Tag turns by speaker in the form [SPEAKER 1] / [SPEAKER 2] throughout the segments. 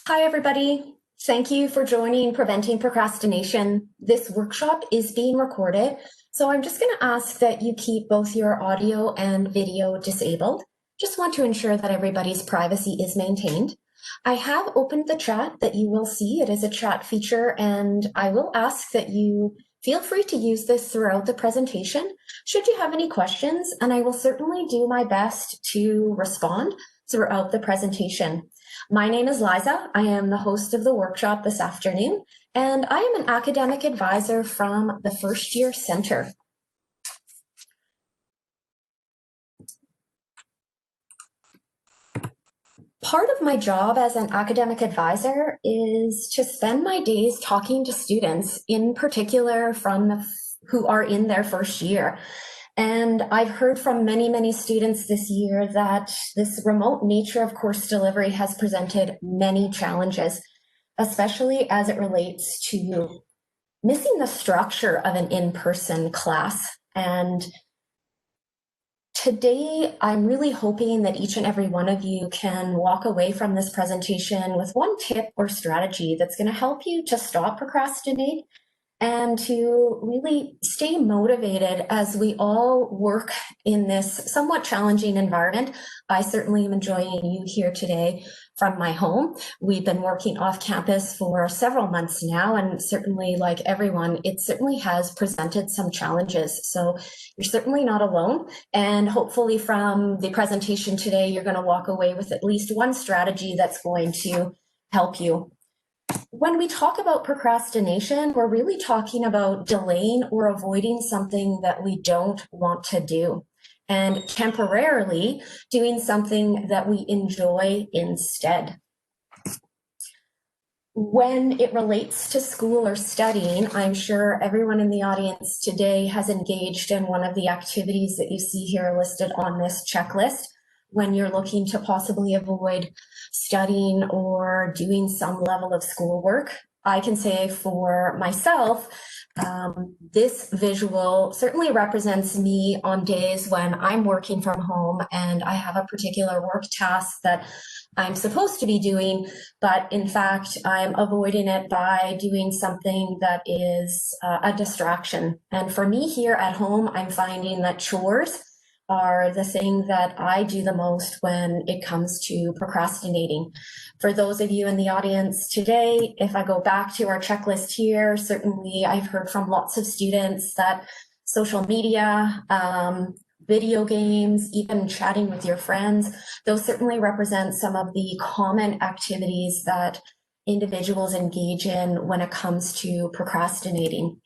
[SPEAKER 1] Hi, everybody. Thank you for joining Preventing Procrastination. This workshop is being recorded, so I'm just going to ask that you keep both your audio and video disabled. Just want to ensure that everybody's privacy is maintained. I have opened the chat that you will see. It is a chat feature, and I will ask that you feel free to use this throughout the presentation should you have any questions, and I will certainly do my best to respond throughout the presentation. My name is Liza. I am the host of the workshop this afternoon, and I am an academic advisor from the First Year Center. Part of my job as an academic advisor is to spend my days talking to students, in particular who are in their first year. And I've heard from many students this year that this remote nature of course delivery has presented many challenges, especially as it relates to missing the structure of an in-person class. And today, I'm really hoping that each and every one of you can walk away from this presentation with one tip or strategy that's going to help you to stop procrastinate and to really stay motivated as we all work in this somewhat challenging environment. I certainly am enjoying you here today from my home. We've been working off campus for several months now, and certainly, like everyone, it certainly has presented some challenges. So you're certainly not alone. And hopefully from the presentation today, you're going to walk away with at least one strategy that's going to help you. When we talk about procrastination, we're really talking about delaying or avoiding something that we don't want to do, and temporarily doing something that we enjoy instead. When it relates to school or studying, I'm sure everyone in the audience today has engaged in one of the activities that you see here listed on this checklist when you're looking to possibly avoid studying or doing some level of schoolwork. I can say for myself, this visual certainly represents me on days when I'm working from home and I have a particular work task that I'm supposed to be doing, but in fact, I'm avoiding it by doing something that is a distraction. And for me here at home, I'm finding that chores are the thing that I do the most when it comes to procrastinating. For those of you in the audience today, if I go back to our checklist here, certainly I've heard from lots of students that social media, video games, even chatting with your friends, those certainly represent some of the common activities that individuals engage in when it comes to procrastinating.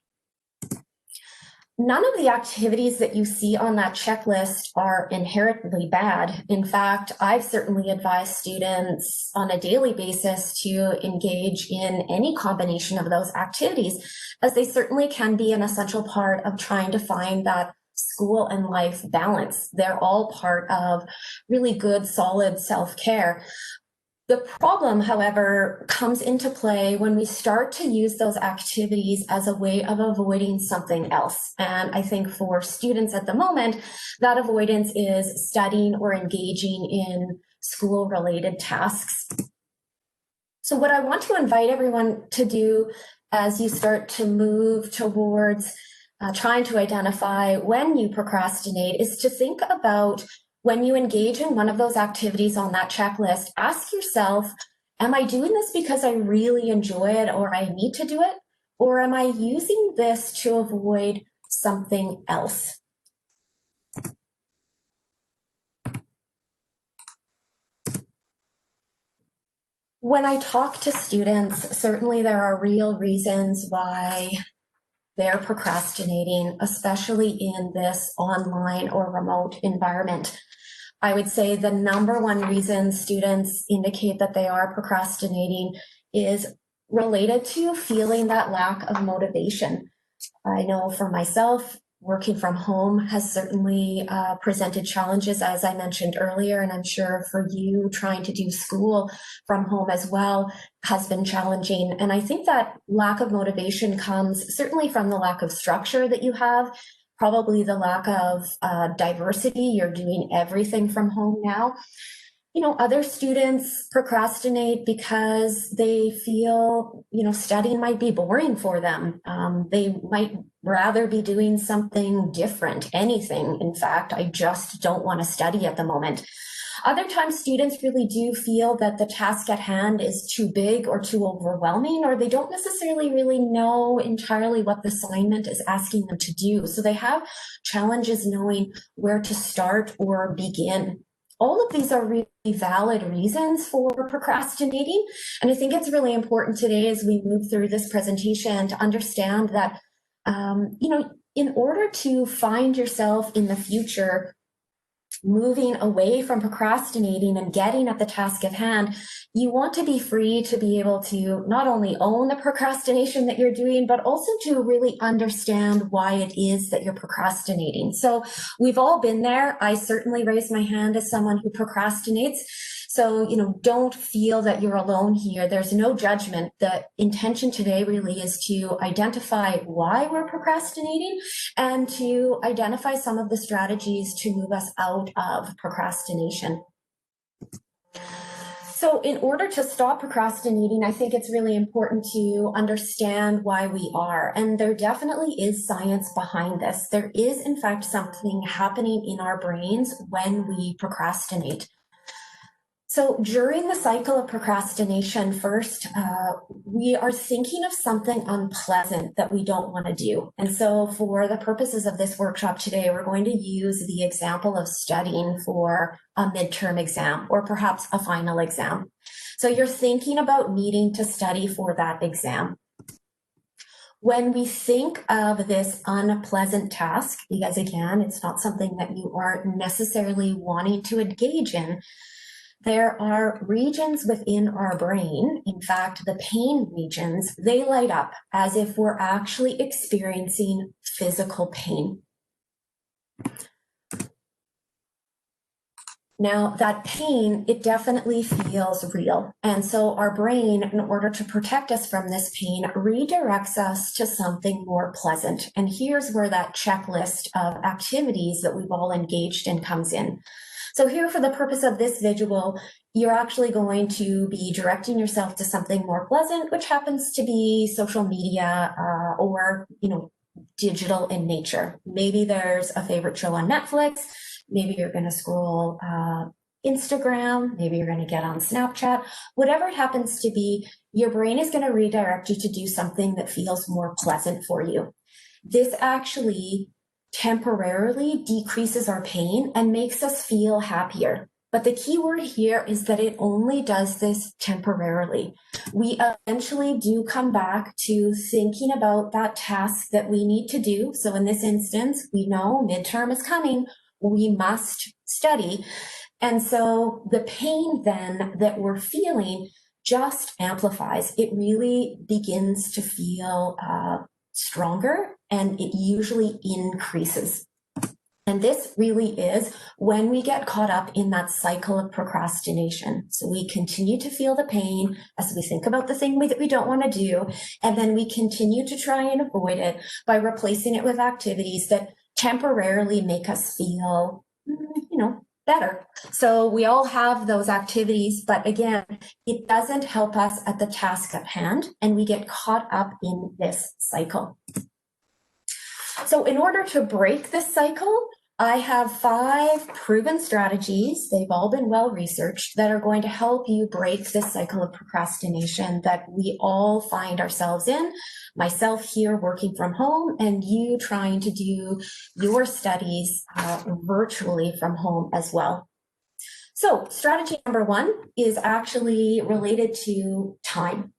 [SPEAKER 1] None of the activities that you see on that checklist are inherently bad. In fact, I've certainly advised students on a daily basis to engage in any combination of those activities, as they certainly can be an essential part of trying to find that school and life balance. They're all part of really good, solid self-care. The problem, however, comes into play when we start to use those activities as a way of avoiding something else. And I think for students at the moment, that avoidance is studying or engaging in school-related tasks. So what I want to invite everyone to do as you start to move towards trying to identify when you procrastinate is to think about when you engage in one of those activities on that checklist, ask yourself, am I doing this because I really enjoy it or I need to do it? Or am I using this to avoid something else? When I talk to students, certainly there are real reasons why they're procrastinating, especially in this online or remote environment. I would say the number one reason students indicate that they are procrastinating is related to feeling that lack of motivation. I know for myself, working from home has certainly presented challenges, as I mentioned earlier, and I'm sure for you trying to do school from home as well has been challenging. And I think that lack of motivation comes certainly from the lack of structure that you have, probably the lack of diversity. You're doing everything from home now. Other students procrastinate because they feel, studying might be boring for them. They might rather be doing something different, anything. In fact, I just don't want to study at the moment. Other times, students really do feel that the task at hand is too big or too overwhelming, or they don't necessarily really know entirely what the assignment is asking them to do. So they have challenges knowing where to start or begin. All of these are really valid reasons for procrastinating. And I think it's really important today as we move through this presentation to understand that, in order to find yourself in the future moving away from procrastinating and getting at the task at hand, you want to be free to be able to not only own the procrastination that you're doing, but also to really understand why it is that you're procrastinating. So we've all been there. I certainly raise my hand as someone who procrastinates. So, don't feel that you're alone here. There's no judgment. The intention today really is to identify why we're procrastinating and to identify some of the strategies to move us out of procrastination. So in order to stop procrastinating, I think it's really important to understand why we are. And there definitely is science behind this. There is, in fact, something happening in our brains when we procrastinate. So during the cycle of procrastination, first, we are thinking of something unpleasant that we don't want to do. And so for the purposes of this workshop today, we're going to use the example of studying for a midterm exam or perhaps a final exam. So you're thinking about needing to study for that exam. When we think of this unpleasant task, because again, it's not something that you are necessarily wanting to engage in, there are regions within our brain, in fact, the pain regions, they light up as if we're actually experiencing physical pain. Now, that pain, it definitely feels real. And so our brain, in order to protect us from this pain, redirects us to something more pleasant. And here's where that checklist of activities that we've all engaged in comes in. So here, for the purpose of this visual, you're actually going to be directing yourself to something more pleasant, which happens to be social media or, digital in nature. Maybe there's a favorite show on Netflix. Maybe you're going to scroll Instagram. Maybe you're going to get on Snapchat. Whatever it happens to be, your brain is going to redirect you to do something that feels more pleasant for you. This actually temporarily decreases our pain and makes us feel happier. But the key word here is that it only does this temporarily. We eventually do come back to thinking about that task that we need to do. So in this instance, we know midterm is coming. We must study. And so the pain then that we're feeling just amplifies. It really begins to feel stronger, and it usually increases. And this really is when we get caught up in that cycle of procrastination. So we continue to feel the pain as we think about the thing that we don't want to do, and then we continue to try and avoid it by replacing it with activities that temporarily make us feel, better. So we all have those activities, but again, it doesn't help us at the task at hand, and we get caught up in this cycle. So in order to break this cycle, I have 5 proven strategies. They've all been well researched that are going to help you break this cycle of procrastination that we all find ourselves in. Myself here working from home, and you trying to do your studies virtually from home as well. So strategy number 1 is actually related to time.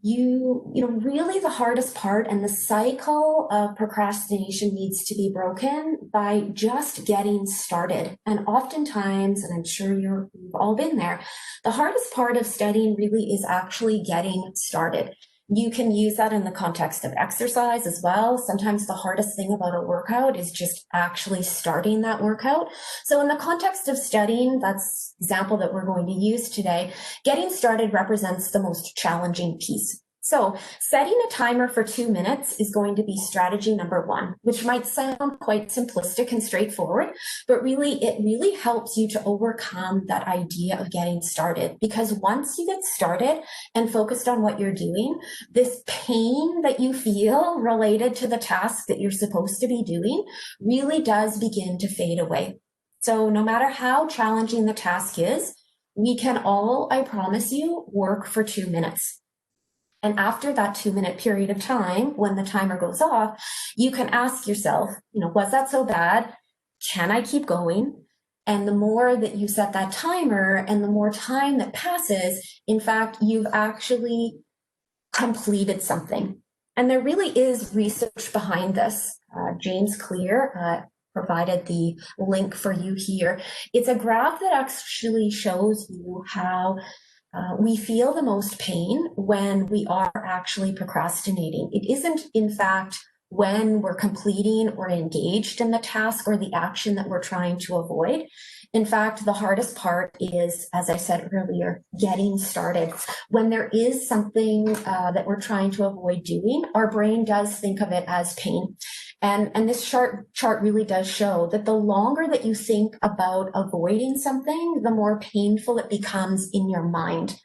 [SPEAKER 1] Really the hardest part and the cycle of procrastination needs to be broken by just getting started. And oftentimes, and I'm sure you've all been there, the hardest part of studying really is actually getting started. You can use that in the context of exercise as well. Sometimes the hardest thing about a workout is just actually starting that workout. So in the context of studying, that's the example that we're going to use today, getting started represents the most challenging piece. So setting a timer for 2 minutes is going to be strategy number one, which might sound quite simplistic and straightforward, but really, it really helps you to overcome that idea of getting started. Because once you get started and focused on what you're doing, this pain that you feel related to the task that you're supposed to be doing really does begin to fade away. So no matter how challenging the task is, we can all, I promise you, work for 2 minutes. And after that 2 minute period of time, when the timer goes off, you can ask yourself, was that so bad? Can I keep going? And the more that you set that timer and the more time that passes, in fact, you've actually completed something. And there really is research behind this. James Clear provided the link for you here. It's a graph that actually shows you how we feel the most pain when we are actually procrastinating. It isn't, in fact, when we're completing or engaged in the task or the action that we're trying to avoid. In fact, the hardest part is, as I said earlier, getting started. When there is something that we're trying to avoid doing, our brain does think of it as pain. And this chart really does show that the longer that you think about avoiding something, the more painful it becomes in your mind.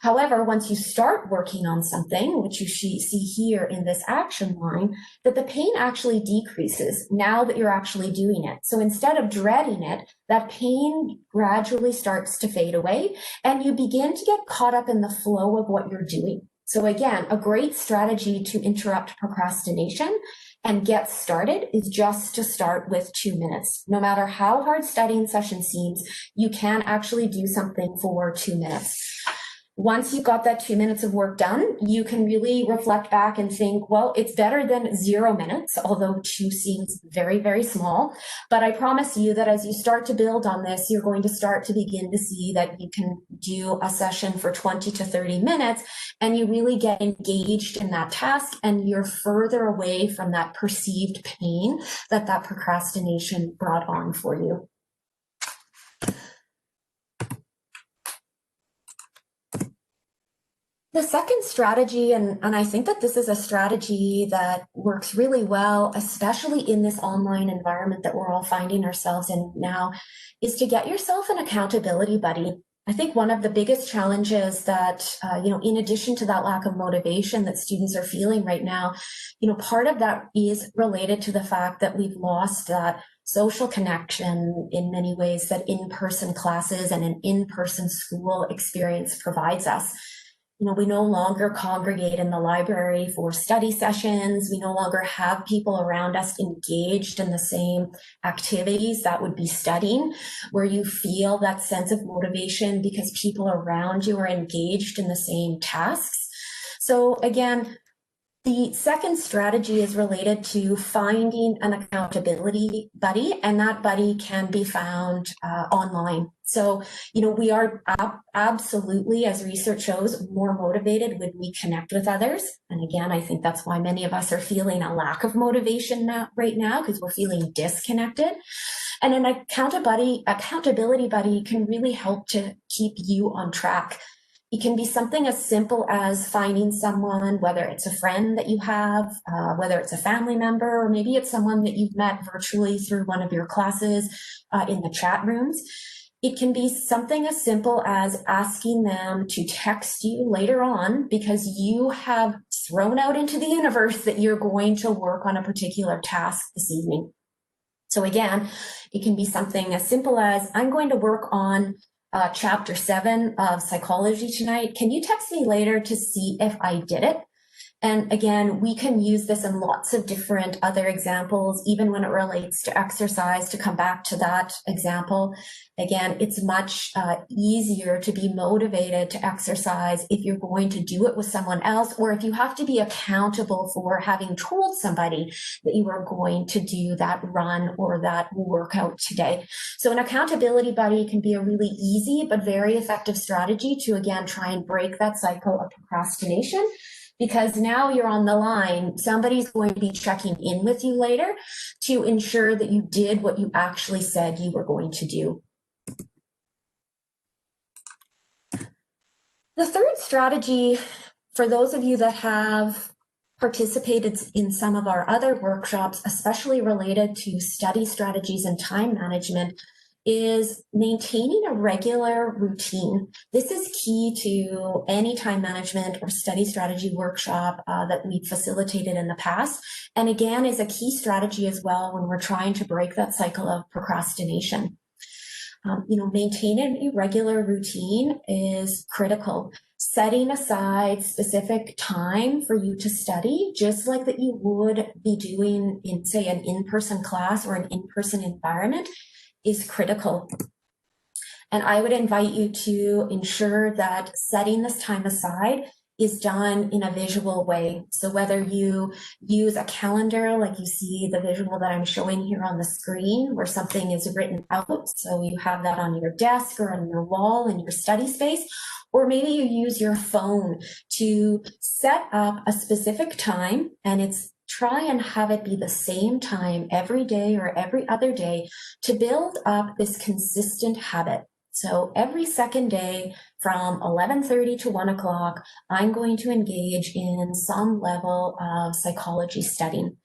[SPEAKER 1] However, once you start working on something, which you see here in this action line, that the pain actually decreases now that you're actually doing it. So instead of dreading it, that pain gradually starts to fade away and you begin to get caught up in the flow of what you're doing. So again, a great strategy to interrupt procrastination and get started is just to start with 2 minutes. No matter how hard studying session seems, you can actually do something for 2 minutes. Once you've got that 2 minutes of work done, you can really reflect back and think, well, it's better than 0 minutes, although 2 seems very, very small. But I promise you that as you start to build on this, you're going to start to begin to see that you can do a session for 20 to 30 minutes, and you really get engaged in that task, and you're further away from that perceived pain that procrastination brought on for you. The second strategy, and I think that this is a strategy that works really well, especially in this online environment that we're all finding ourselves in now, is to get yourself an accountability buddy. I think one of the biggest challenges that, in addition to that lack of motivation that students are feeling right now, part of that is related to the fact that we've lost that social connection in many ways that in-person classes and an in-person school experience provides us. We no longer congregate in the library for study sessions. We no longer have people around us engaged in the same activities that would be studying, where you feel that sense of motivation because people around you are engaged in the same tasks. So again, the second strategy is related to finding an accountability buddy, and that buddy can be found online. So, we are absolutely, as research shows, more motivated when we connect with others. And again, I think that's why many of us are feeling a lack of motivation right now, because we're feeling disconnected. And an accountability buddy can really help to keep you on track. It can be something as simple as finding someone, whether it's a friend that you have, whether it's a family member, or maybe it's someone that you've met virtually through one of your classes in the chat rooms. It can be something as simple as asking them to text you later on because you have thrown out into the universe that you're going to work on a particular task this evening. So again, it can be something as simple as, I'm going to work on chapter 7 of psychology tonight. Can you text me later to see if I did it? And again, we can use this in lots of different other examples, even when it relates to exercise, to come back to that example. Again, it's much easier to be motivated to exercise if you're going to do it with someone else, or if you have to be accountable for having told somebody that you are going to do that run or that workout today. So an accountability buddy can be a really easy but very effective strategy to, again, try and break that cycle of procrastination. Because now you're on the line, somebody's going to be checking in with you later to ensure that you did what you actually said you were going to do. The third strategy For those of you that have participated in some of our other workshops, especially related to study strategies and time management, is maintaining a regular routine. This is key to any time management or study strategy workshop that we've facilitated in the past. And again, is a key strategy as well when we're trying to break that cycle of procrastination. Maintaining a regular routine is critical. Setting aside specific time for you to study, just like that you would be doing in, say, an in-person class or an in-person environment, is critical. And I would invite you to ensure that setting this time aside is done in a visual way. So whether you use a calendar, like you see the visual that I'm showing here on the screen, where something is written out, so you have that on your desk or on your wall in your study space, or maybe you use your phone to set up a specific time, and it's try and have it be the same time every day or every other day to build up this consistent habit. So every second day from 11:30 to 1 o'clock, I'm going to engage in some level of psychology studying.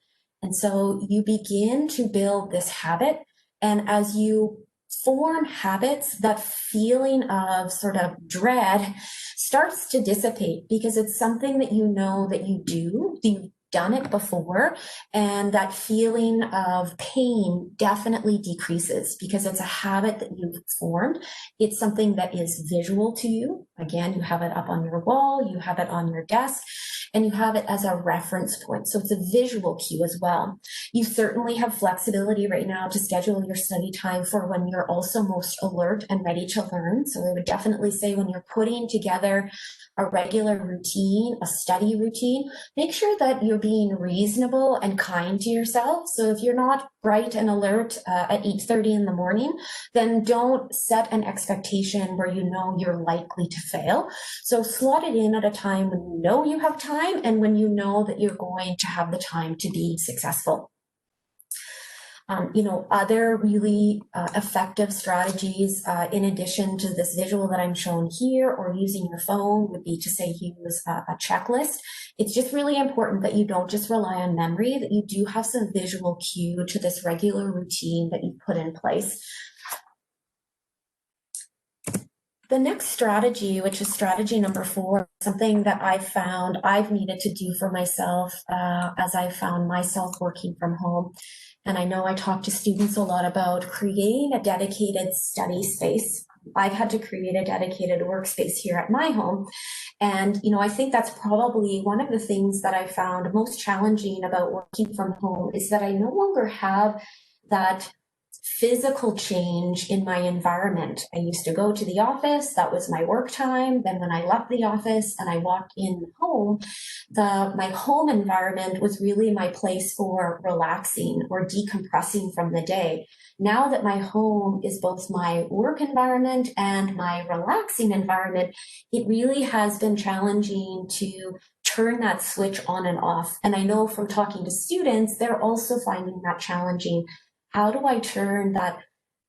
[SPEAKER 1] And so you begin to build this habit. And as you form habits, that feeling of sort of dread starts to dissipate because it's something that you know that you do. You've done it before, and that feeling of pain definitely decreases because it's a habit that you've formed. It's something that is visual to you. Again, you have it up on your wall, you have it on your desk, and you have it as a reference point. So it's a visual cue as well. You certainly have flexibility right now to schedule your study time for when you're also most alert and ready to learn. So I would definitely say when you're putting together a regular routine, a study routine, make sure that you're being reasonable and kind to yourself. So if you're not bright and alert at 8:30 in the morning, then don't set an expectation where you know you're likely to fail. So slot it in at a time when you know you have time and when you know that you're going to have the time to be successful. Other really effective strategies in addition to this visual that I'm showing here or using your phone would be to say use a checklist. It's just really important that you don't just rely on memory, that you do have some visual cue to this regular routine that you put in place. The next strategy, which is strategy number 4, something that I've found I've needed to do for myself as I found myself working from home. And I know I talk to students a lot about creating a dedicated study space. I've had to create a dedicated workspace here at my home. And, I think that's probably one of the things that I found most challenging about working from home is that I no longer have that physical change in my environment. I used to go to the office, that was my work time. Then when I left the office and I walked in home, my home environment was really my place for relaxing or decompressing from the day. Now that my home is both my work environment and my relaxing environment, it really has been challenging to turn that switch on and off. And I know from talking to students, they're also finding that challenging. How do I turn that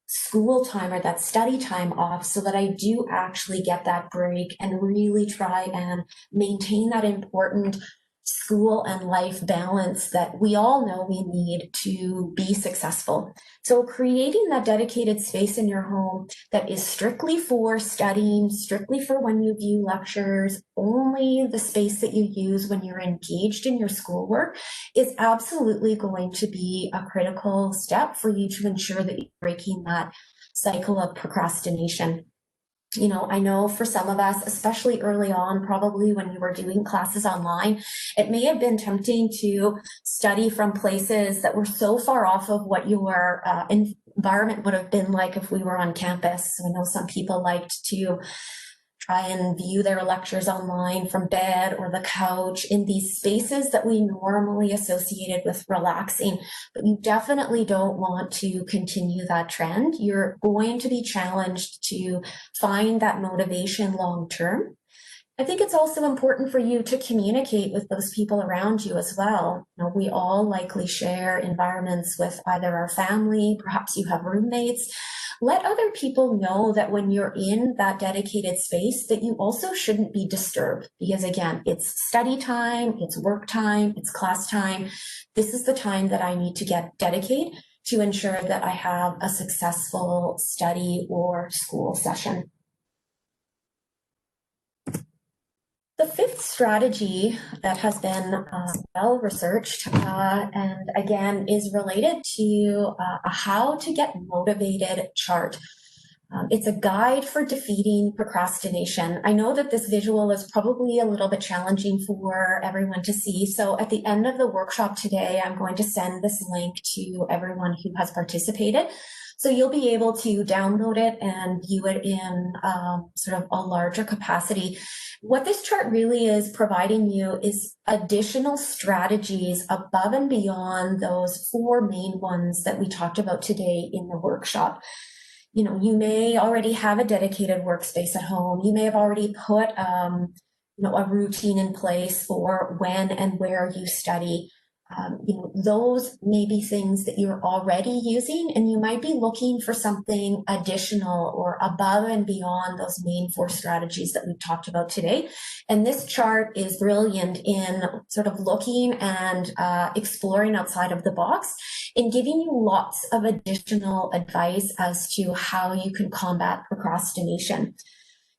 [SPEAKER 1] school time or that study time off so that I do actually get that break and really try and maintain that important school and life balance that we all know we need to be successful? So creating that dedicated space in your home that is strictly for studying, strictly for when you view lectures, only the space that you use when you're engaged in your schoolwork is absolutely going to be a critical step for you to ensure that you're breaking that cycle of procrastination. I know for some of us, especially early on, probably when you were doing classes online, it may have been tempting to study from places that were so far off of what your environment would have been like if we were on campus. So I know some people liked to try and view their lectures online from bed or the couch in these spaces that we normally associated with relaxing. But you definitely don't want to continue that trend. You're going to be challenged to find that motivation long term. I think it's also important for you to communicate with those people around you as well. You know, we all likely share environments with either our family, perhaps you have roommates. Let other people know that when you're in that dedicated space that you also shouldn't be disturbed, because again, it's study time, it's work time, it's class time. This is the time that I need to get dedicated to ensure that I have a successful study or school session. The fifth strategy that has been well researched and again is related to a how to get motivated chart. It's a guide for defeating procrastination. I know that this visual is probably a little bit challenging for everyone to see. So at the end of the workshop today, I'm going to send this link to everyone who has participated. So you'll be able to download it and view it in sort of a larger capacity. What this chart really is providing you is additional strategies above and beyond those four main ones that we talked about today in the workshop. You know, you may already have a dedicated workspace at home. You may have already put, a routine in place for when and where you study. Those may be things that you're already using, and you might be looking for something additional or above and beyond those main four strategies that we've talked about today. And this chart is brilliant in sort of looking and exploring outside of the box and giving you lots of additional advice as to how you can combat procrastination.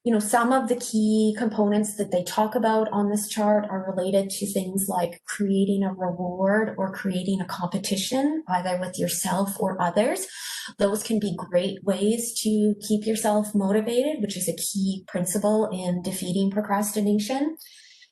[SPEAKER 1] You know, some of the key components that they talk about on this chart are related to things like creating a reward or creating a competition, either with yourself or others. Those can be great ways to keep yourself motivated, which is a key principle in defeating procrastination.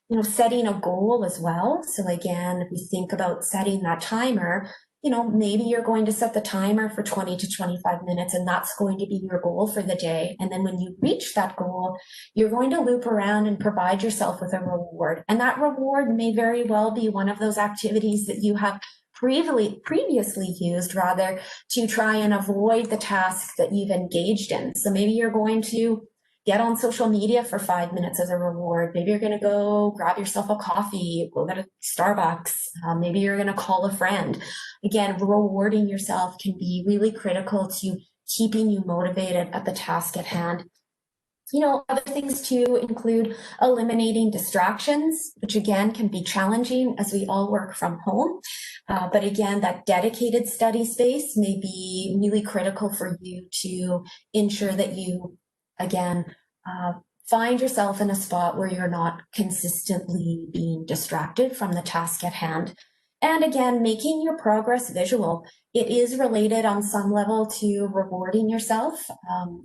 [SPEAKER 1] You know, setting a goal as well. So again, if we think about setting that timer, you know, maybe you're going to set the timer for 20 to 25 minutes, and that's going to be your goal for the day. And then when you reach that goal, you're going to loop around and provide yourself with a reward. And that reward may very well be one of those activities that you have previously used rather to try and avoid the task that you've engaged in. So maybe you're going to get on social media for 5 minutes as a reward. Maybe you're going to go grab yourself a coffee, go to Starbucks. Maybe you're going to call a friend. Again, rewarding yourself can be really critical to keeping you motivated at the task at hand. You know, other things too include eliminating distractions, which again can be challenging as we all work from home. But again, that dedicated study space may be really critical for you to ensure that you, again, find yourself in a spot where you're not consistently being distracted from the task at hand. And again, making your progress visual. It is related on some level to rewarding yourself.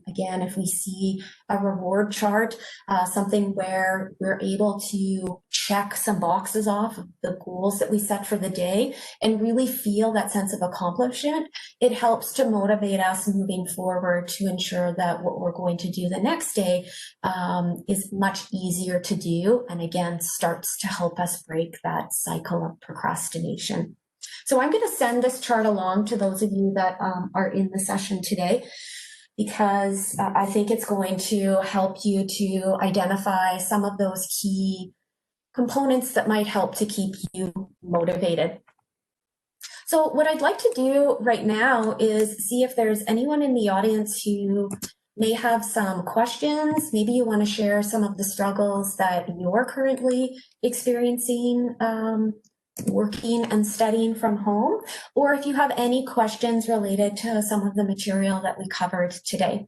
[SPEAKER 1] Again, if we see a reward chart, something where we're able to check some boxes off of the goals that we set for the day and really feel that sense of accomplishment, it helps to motivate us moving forward to ensure that what we're going to do the next day is much easier to do, and again, starts to help us break that cycle of procrastination. So I'm going to send this chart along to those of you that are in the session today, because I think it's going to help you to identify some of those key components that might help to keep you motivated. So what I'd like to do right now is see if there's anyone in the audience who may have some questions. Maybe you want to share some of the struggles that you're currently experiencing working and studying from home, or if you have any questions related to some of the material that we covered today.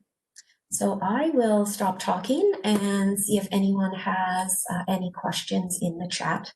[SPEAKER 1] So I will stop talking and see if anyone has any questions in the chat.